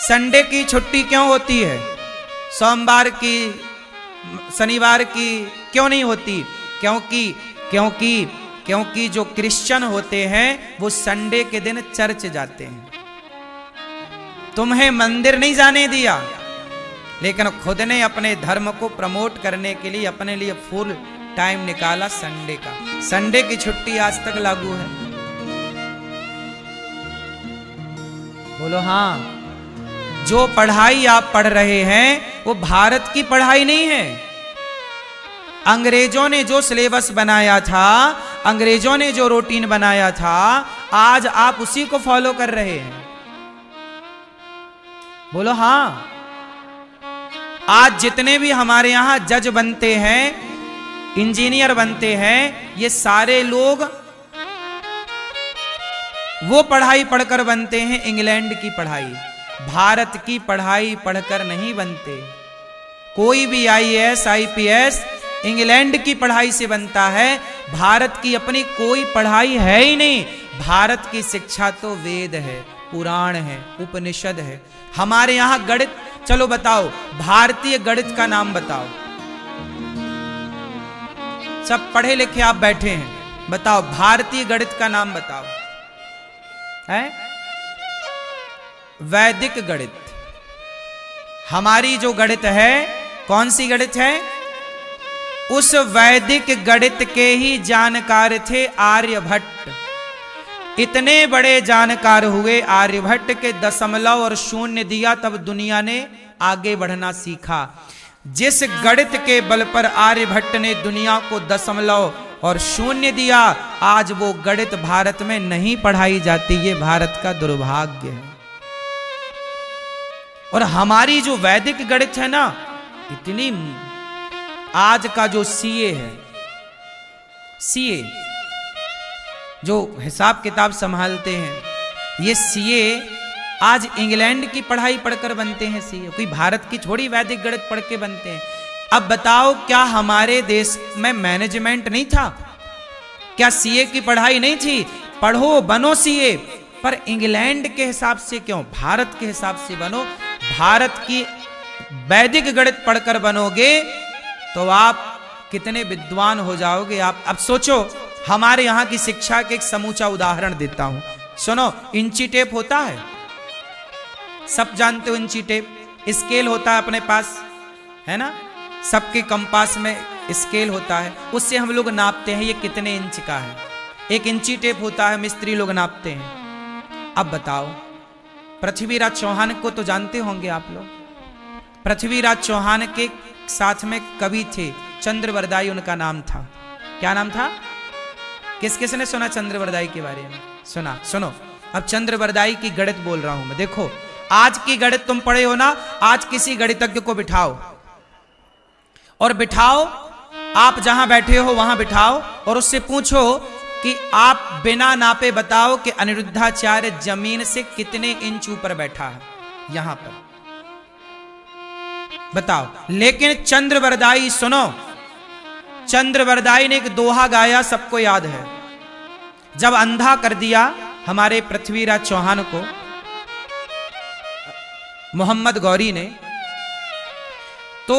Sunday की छुट्टी क्यों होती है? सोमवार की, शनिवार की क्यों नहीं होती? क्योंकि क्योंकि क्योंकि जो क्रिश्चियन होते हैं वो संडे के दिन चर्च जाते हैं। तुम्हें मंदिर नहीं जाने दिया, लेकिन खुद ने अपने धर्म को प्रमोट करने के लिए अपने लिए फुल टाइम निकाला संडे का। संडे की छुट्टी आज तक लागू है। बोलो हाँ। जो पढ़ाई आप पढ़ रहे हैं वो भारत की पढ़ाई नहीं है। अंग्रेजों ने जो सिलेबस बनाया था, अंग्रेजों ने जो रूटीन बनाया था, आज आप उसी को फॉलो कर रहे हैं। बोलो हाँ। आज जितने भी हमारे यहां जज बनते हैं, इंजीनियर बनते हैं, ये सारे लोग वो पढ़ाई पढ़कर बनते हैं, इंग्लैंड की पढ़ाई। भारत की पढ़ाई पढ़कर नहीं बनते। कोई भी आईएएस आईपीएस इंग्लैंड की पढ़ाई से बनता है। भारत की अपनी कोई पढ़ाई है ही नहीं। भारत की शिक्षा तो वेद है, पुराण है, उपनिषद है। हमारे यहां गणित, चलो बताओ भारतीय गणित का नाम बताओ। सब पढ़े लिखे आप बैठे हैं, बताओ भारतीय गणित का नाम बताओ। है वैदिक गणित। हमारी जो गणित है, कौन सी गणित है? उस वैदिक गणित के ही जानकार थे आर्यभट्ट। इतने बड़े जानकार हुए आर्यभट्ट के दशमलव और शून्य दिया, तब दुनिया ने आगे बढ़ना सीखा। जिस गणित के बल पर आर्यभट्ट ने दुनिया को दशमलव और शून्य दिया, आज वो गणित भारत में नहीं पढ़ाई जाती। ये भारत का दुर्भाग्य है। और हमारी जो वैदिक गणित है ना, इतनी, आज का जो सीए है, सीए जो हिसाब किताब संभालते हैं, ये सीए आज इंग्लैंड की पढ़ाई पढ़कर बनते हैं सीए। कोई भारत की थोड़ी वैदिक गणित पढ़ के बनते हैं। अब बताओ, क्या हमारे देश में मैनेजमेंट नहीं था? क्या सीए की पढ़ाई नहीं थी? पढ़ो, बनो सीए, पर इंग्लैंड के हिसाब से क्यों? भारत के हिसाब से बनो। भारत की वैदिक गणित पढ़कर बनोगे तो आप कितने विद्वान हो जाओगे आप। अब सोचो, हमारे यहां की शिक्षा के एक समूचा उदाहरण देता हूं, सुनो। इंची टेप होता है, सब जानते हो इंची टेप। स्केल होता है अपने पास, है ना? सबके कंपास में स्केल होता है, उससे हम लोग नापते हैं ये कितने इंच का है। एक इंची टेप होता है, मिस्त्री लोग नापते हैं। अब बताओ, पृथ्वीराज चौहान को तो जानते होंगे आप लोग। पृथ्वीराज चौहान के साथ में कवि थे, चंद्रवरदाई उनका नाम था। क्या नाम था? किस किस ने सुना चंद्रवरदाई के बारे में? सुना? सुनो, अब चंद्रवरदाई की गणित बोल रहा हूं मैं। देखो, आज की गणित तुम पढ़े हो ना, आज किसी गणितज्ञ को बिठाओ और बिठाओ, आप जहां बैठे हो वहां बिठाओ और उससे पूछो कि आप बिना नापे बताओ कि अनिरुद्धाचार्य जमीन से कितने इंच ऊपर बैठा है, यहां पर बताओ। लेकिन चंद्रवरदाई, सुनो, चंद्रवरदाई ने एक दोहा गाया, सबको याद है। जब अंधा कर दिया हमारे पृथ्वीराज चौहान को मोहम्मद गौरी ने, तो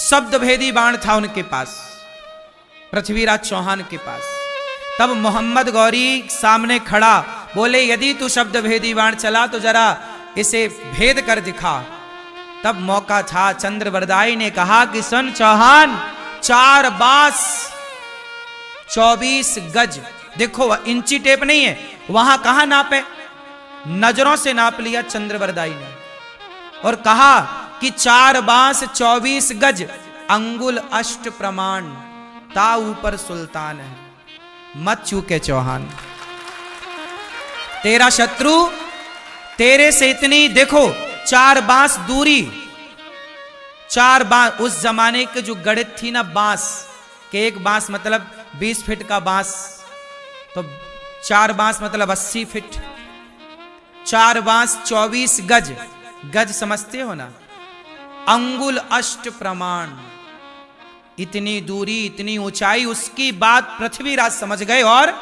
शब्द भेदी बाण था उनके पास, पृथ्वीराज चौहान के पास। तब मोहम्मद गौरी सामने खड़ा, बोले यदि तू शब्द भेदी बाण चला तो जरा इसे भेद कर दिखा। तब मौका था, चंद्रवरदाई ने कहा कि सुन चौहान, 4 बांस 24 गज। देखो, इंची टेप नहीं है, वहां कहां नापे? नजरों से नाप लिया चंद्रवरदाई ने और कहा कि 4 बांस 24 गज, अंगुल अष्ट प्रमाण, ता ऊपर सुल्तान है। मत चूके चौहान, तेरा शत्रु तेरे से इतनी, देखो 4 बांस दूरी, 4 बांस। उस जमाने के जो गणित थी ना, बांस के, एक बांस मतलब 20 फीट का बांस, तो 4 बांस मतलब 80 फीट। 4 बांस 24 गज, गज समझते हो ना? अंगुल अष्ट प्रमाण, इतनी दूरी, इतनी ऊंचाई, उसकी बात पृथ्वीराज समझ गए और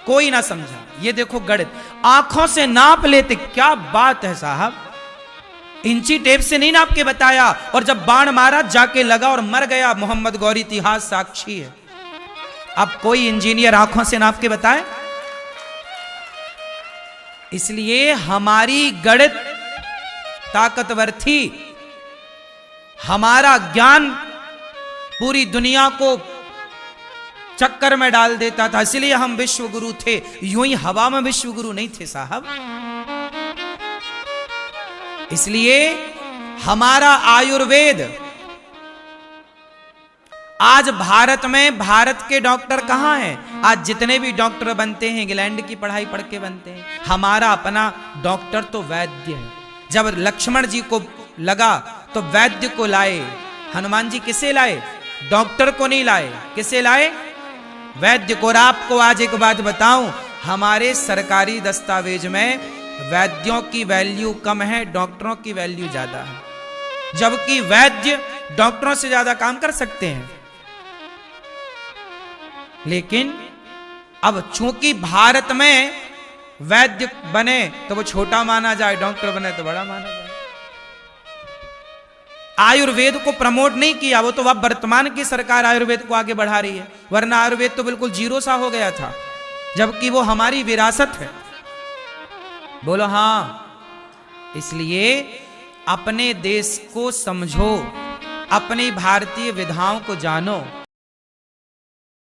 कोई ना समझा। ये देखो गणित आंखों से नाप लेते, क्या बात है साहब, इंची टेप से नहीं नाप के बताया। और जब बाण मारा जाके लगा और मर गया मोहम्मद गौरी, इतिहास साक्षी है। अब कोई इंजीनियर आंखों से नाप के बताए? इसलिए हमारी गणित ताकतवर थी, हमारा ज्ञान पूरी दुनिया को चक्कर में डाल देता था, इसलिए हम विश्व गुरु थे। यूं ही हवा में विश्व गुरु नहीं थे साहब। इसलिए हमारा आयुर्वेद आज भारत में, भारत के डॉक्टर कहां हैं? आज जितने भी डॉक्टर बनते हैं इंग्लैंड की पढ़ाई पढ़ के बनते हैं। हमारा अपना डॉक्टर तो वैद्य है। जब लक्ष्मण जी को लगा तो वैद्य को लाए। हनुमान जी किसे लाए? डॉक्टर को नहीं लाए, किसे लाए? वैद्य को। और आपको आज एक बात बताऊं, हमारे सरकारी दस्तावेज में वैद्यों की वैल्यू कम है, डॉक्टरों की वैल्यू ज्यादा है, जबकि वैद्य डॉक्टरों से ज्यादा काम कर सकते हैं। लेकिन अब चूंकि भारत में वैद्य बने तो वो छोटा माना जाए, डॉक्टर बने तो बड़ा माना जाए। आयुर्वेद को प्रमोट नहीं किया, वो तो अब वर्तमान की सरकार आयुर्वेद को आगे बढ़ा रही है, वरना आयुर्वेद तो बिल्कुल जीरो सा हो गया था, जबकि वो हमारी विरासत है। बोलो हां। इसलिए अपने देश को समझो, अपनी भारतीय विधाओं को जानो।